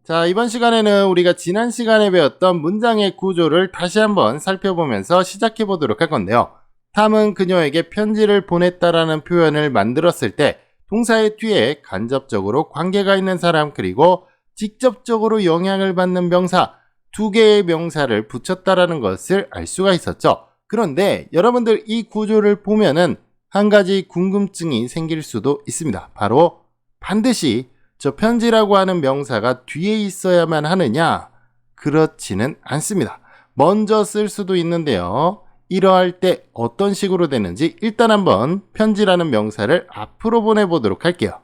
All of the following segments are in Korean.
자, 이번 시간에는 우리가 지난 시간에 배웠던 문장의 구조를 다시 한번 살펴보면서 시작해 보도록 할 건데요. 탐은 그녀에게 편지를 보냈다라는 표현을 만들었을 때 동사의 뒤에 간접적으로 관계가 있는 사람 그리고 직접적으로 영향을 받는 명사 두 개의 명사를 붙였다라는 것을 알 수가 있었죠. 그런데 여러분들 이 구조를 보면은 한 가지 궁금증이 생길 수도 있습니다. 바로 반드시 저 편지라고 하는 명사가 뒤에 있어야만 하느냐? 그렇지는 않습니다. 먼저 쓸 수도 있는데요. 이러할 때 어떤 식으로 되는지 일단 한번 편지라는 명사를 앞으로 보내보도록 할게요.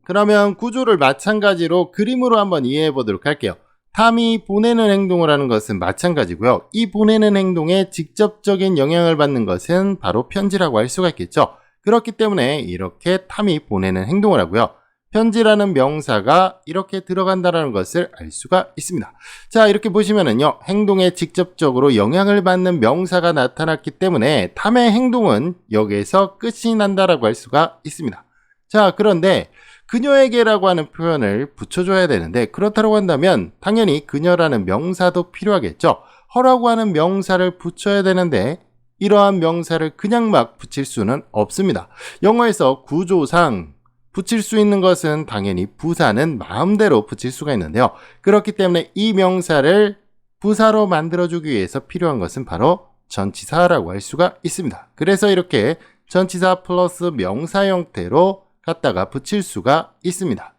그러면 구조를 마찬가지로 그림으로 한번 이해해 보도록 할게요. 탐이 보내는 행동을 하는 것은 마찬가지고요. 이 보내는 행동에 직접적인 영향을 받는 것은 바로 편지라고 할 수가 있겠죠. 그렇기 때문에 이렇게 탐이 보내는 행동을 하고요. 편지라는 명사가 이렇게 들어간다는 것을 알 수가 있습니다. 자, 이렇게 보시면은요, 행동에 직접적으로 영향을 받는 명사가 나타났기 때문에 탐의 행동은 여기에서 끝이 난다라고 할 수가 있습니다. 자, 그런데 그녀에게라고 하는 표현을 붙여줘야 되는데 그렇다고 한다면 당연히 그녀라는 명사도 필요하겠죠. 허라고 하는 명사를 붙여야 되는데 이러한 명사를 그냥 막 붙일 수는 없습니다. 영어에서 구조상 붙일 수 있는 것은 당연히 부사는 마음대로 붙일 수가 있는데요. 그렇기 때문에 이 명사를 부사로 만들어주기 위해서 필요한 것은 바로 전치사라고 할 수가 있습니다. 그래서 이렇게 전치사 플러스 명사 형태로 갖다가 붙일 수가 있습니다.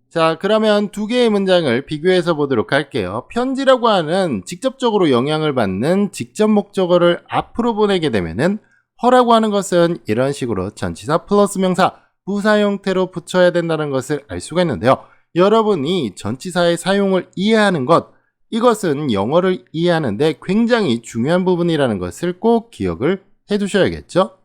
자, 그러면 두 개의 문장을 비교해서 보도록 할게요. 편지라고 하는 직접적으로 영향을 받는 직접 목적어를 앞으로 보내게 되면은 허라고 하는 것은 이런 식으로 전치사 플러스 명사 부사 형태로 붙여야 된다는 것을 알 수가 있는데요. 여러분이 전치사의 사용을 이해하는 것, 이것은 영어를 이해하는데 굉장히 중요한 부분이라는 것을 꼭 기억을 해 두셔야겠죠.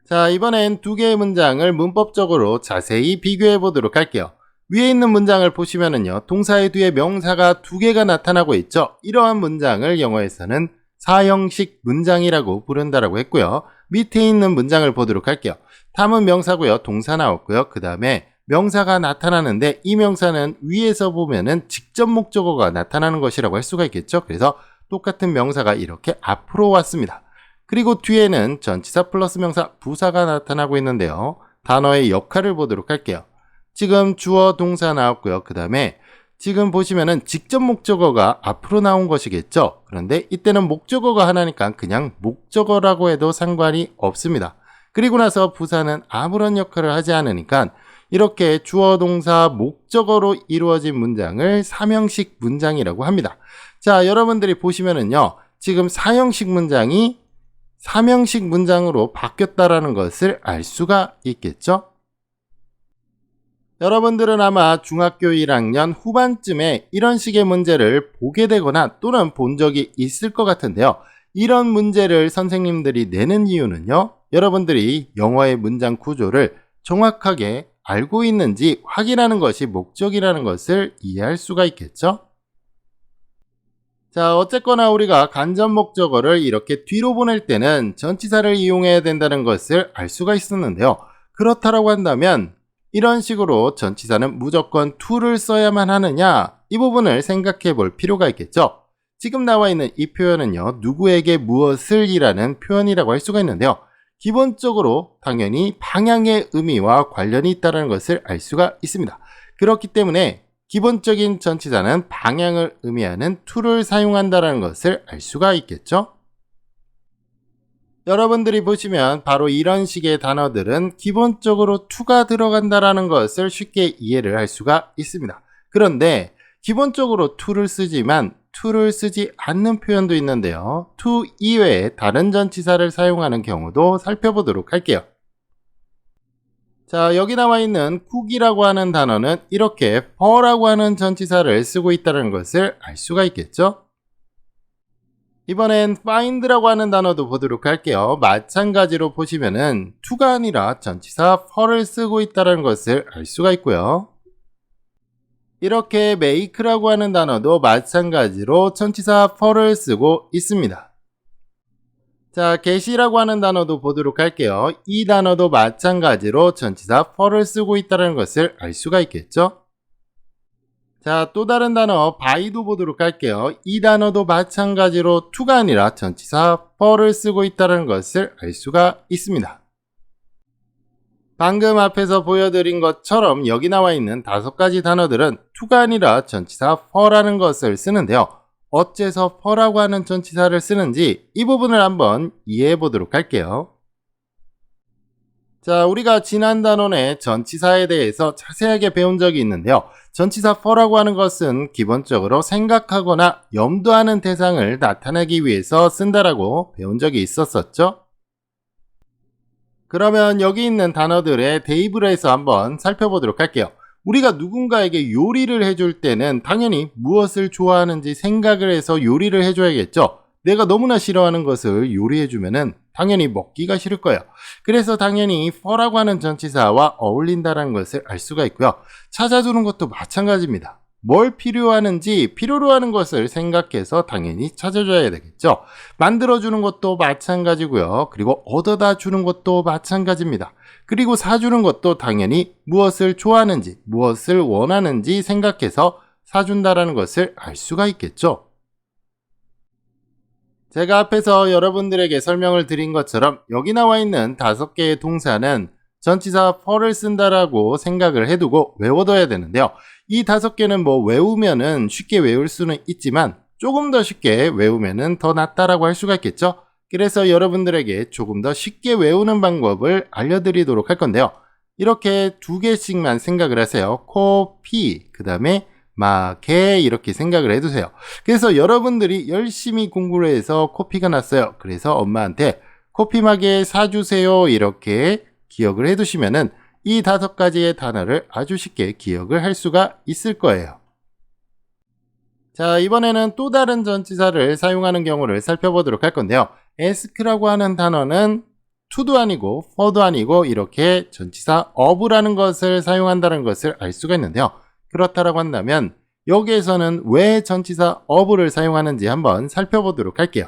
자, 이번엔 두 개의 문장을 문법적으로 자세히 비교해 보도록 할게요. 위에 있는 문장을 보시면은요, 동사의 뒤에 명사가 두 개가 나타나고 있죠. 이러한 문장을 영어에서는 사형식 문장이라고 부른다라고 했고요. 밑에 있는 문장을 보도록 할게요. 탐은 명사고요. 동사 나왔고요. 그 다음에 명사가 나타나는데 이 명사는 위에서 보면은 직접 목적어가 나타나는 것이라고 할 수가 있겠죠. 그래서 똑같은 명사가 이렇게 앞으로 왔습니다. 그리고 뒤에는 전치사 플러스 명사 부사가 나타나고 있는데요. 단어의 역할을 보도록 할게요. 지금 주어 동사 나왔고요. 그 다음에 지금 보시면은 직접 목적어가 앞으로 나온 것이겠죠. 그런데 이때는 목적어가 하나니까 그냥 목적어라고 해도 상관이 없습니다. 그리고 나서 부사는 아무런 역할을 하지 않으니까 이렇게 주어 동사 목적어로 이루어진 문장을 삼형식 문장이라고 합니다. 자, 여러분들이 보시면은요. 지금 사형식 문장이 삼형식 문장으로 바뀌었다라는 것을 알 수가 있겠죠? 여러분들은 아마 중학교 1학년 후반쯤에 이런 식의 문제를 보게 되거나 또는 본 적이 있을 것 같은데요. 이런 문제를 선생님들이 내는 이유는요. 여러분들이 영어의 문장 구조를 정확하게 알고 있는지 확인하는 것이 목적이라는 것을 이해할 수가 있겠죠? 자, 어쨌거나 우리가 간접 목적어를 이렇게 뒤로 보낼 때는 전치사를 이용해야 된다는 것을 알 수가 있었는데요. 그렇다라고 한다면 이런 식으로 전치사는 무조건 to를 써야만 하느냐? 이 부분을 생각해 볼 필요가 있겠죠. 지금 나와 있는 이 표현은요. 누구에게 무엇을 이라는 표현이라고 할 수가 있는데요. 기본적으로 당연히 방향의 의미와 관련이 있다는 것을 알 수가 있습니다. 그렇기 때문에 기본적인 전치사는 방향을 의미하는 to를 사용한다는 것을 알 수가 있겠죠. 여러분들이 보시면 바로 이런 식의 단어들은 기본적으로 to가 들어간다는 것을 쉽게 이해를 할 수가 있습니다. 그런데 기본적으로 to를 쓰지만 to를 쓰지 않는 표현도 있는데요. to 이외에 다른 전치사를 사용하는 경우도 살펴보도록 할게요. 자, 여기 나와 있는 cook이라고 하는 단어는 이렇게 for라고 하는 전치사를 쓰고 있다는 것을 알 수가 있겠죠. 이번엔 find라고 하는 단어도 보도록 할게요. 마찬가지로 보시면은 to가 아니라 전치사 for를 쓰고 있다는 것을 알 수가 있고요. 이렇게 make라고 하는 단어도 마찬가지로 전치사 for를 쓰고 있습니다. 자, get이라고 하는 단어도 보도록 할게요. 이 단어도 마찬가지로 전치사 for를 쓰고 있다는 것을 알 수가 있겠죠? 자, 또 다른 단어 by도 보도록 할게요. 이 단어도 마찬가지로 to가 아니라 전치사 for를 쓰고 있다는 것을 알 수가 있습니다. 방금 앞에서 보여드린 것처럼 여기 나와 있는 5가지 단어들은 to가 아니라 전치사 for라는 것을 쓰는데요. 어째서 for라고 하는 전치사를 쓰는지 이 부분을 한번 이해해 보도록 할게요. 자, 우리가 지난 단원에 전치사에 대해서 자세하게 배운 적이 있는데요. 전치사 for라고 하는 것은 기본적으로 생각하거나 염두하는 대상을 나타내기 위해서 쓴다라고 배운 적이 있었었죠. 그러면 여기 있는 단어들의 대입을 해서 한번 살펴보도록 할게요. 우리가 누군가에게 요리를 해줄 때는 당연히 무엇을 좋아하는지 생각을 해서 요리를 해줘야겠죠. 내가 너무나 싫어하는 것을 요리해주면은 당연히 먹기가 싫을 거예요. 그래서 당연히 for라고 하는 전치사와 어울린다는 것을 알 수가 있고요. 찾아주는 것도 마찬가지입니다. 뭘 필요하는지 필요로 하는 것을 생각해서 당연히 찾아줘야 되겠죠. 만들어주는 것도 마찬가지고요. 그리고 얻어다 주는 것도 마찬가지입니다. 그리고 사주는 것도 당연히 무엇을 좋아하는지 무엇을 원하는지 생각해서 사준다라는 것을 알 수가 있겠죠. 제가 앞에서 여러분들에게 설명을 드린 것처럼 여기 나와 있는 5개의 동사는 전치사 for를 쓴다라고 생각을 해두고 외워둬야 되는데요. 이 5개는 뭐 외우면은 쉽게 외울 수는 있지만 조금 더 쉽게 외우면은 더 낫다라고 할 수가 있겠죠. 그래서 여러분들에게 조금 더 쉽게 외우는 방법을 알려드리도록 할 건데요. 이렇게 2개씩만 생각을 하세요. 코피, 그 다음에 마개 이렇게 생각을 해두세요. 그래서 여러분들이 열심히 공부를 해서 코피가 났어요. 그래서 엄마한테 코피마개 사주세요 이렇게 기억을 해두시면은 이 5가지의 단어를 아주 쉽게 기억을 할 수가 있을 거예요. 자, 이번에는 또 다른 전치사를 사용하는 경우를 살펴보도록 할 건데요. ask라고 하는 단어는 to도 아니고 for도 아니고 이렇게 전치사 of라는 것을 사용한다는 것을 알 수가 있는데요. 그렇다라고 한다면 여기에서는 왜 전치사 of를 사용하는지 한번 살펴보도록 할게요.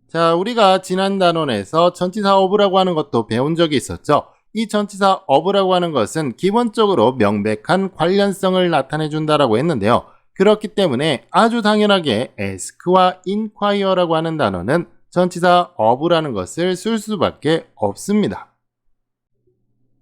자, 우리가 지난 단원에서 전치사 of라고 하는 것도 배운 적이 있었죠. 이 전치사 of라고 하는 것은 기본적으로 명백한 관련성을 나타내 준다라고 했는데요. 그렇기 때문에 아주 당연하게 ask와 inquire라고 하는 단어는 전치사 of라는 것을 쓸 수밖에 없습니다.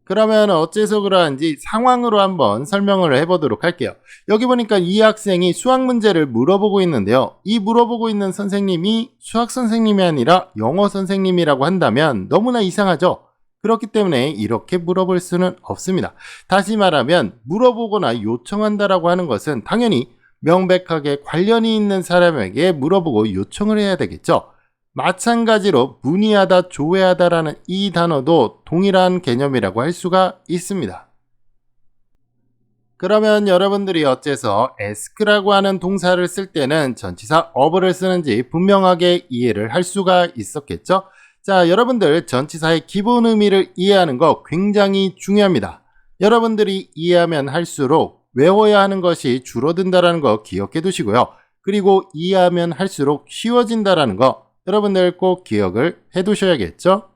그러면 어째서 그러한지 상황으로 한번 설명을 해보도록 할게요. 여기 보니까 이 학생이 수학 문제를 물어보고 있는데요. 이 물어보고 있는 선생님이 수학 선생님이 아니라 영어 선생님이라고 한다면 너무나 이상하죠? 그렇기 때문에 이렇게 물어볼 수는 없습니다. 다시 말하면 물어보거나 요청한다라고 하는 것은 당연히 명백하게 관련이 있는 사람에게 물어보고 요청을 해야 되겠죠. 마찬가지로 문의하다, 조회하다라는 이 단어도 동일한 개념이라고 할 수가 있습니다. 그러면 여러분들이 어째서 ask라고 하는 동사를 쓸 때는 전치사 of를 쓰는지 분명하게 이해를 할 수가 있었겠죠? 자, 여러분들 전치사의 기본 의미를 이해하는 거 굉장히 중요합니다. 여러분들이 이해하면 할수록 외워야 하는 것이 줄어든다는 거 기억해 두시고요. 그리고 이해하면 할수록 쉬워진다는 거 여러분들 꼭 기억을 해 두셔야겠죠?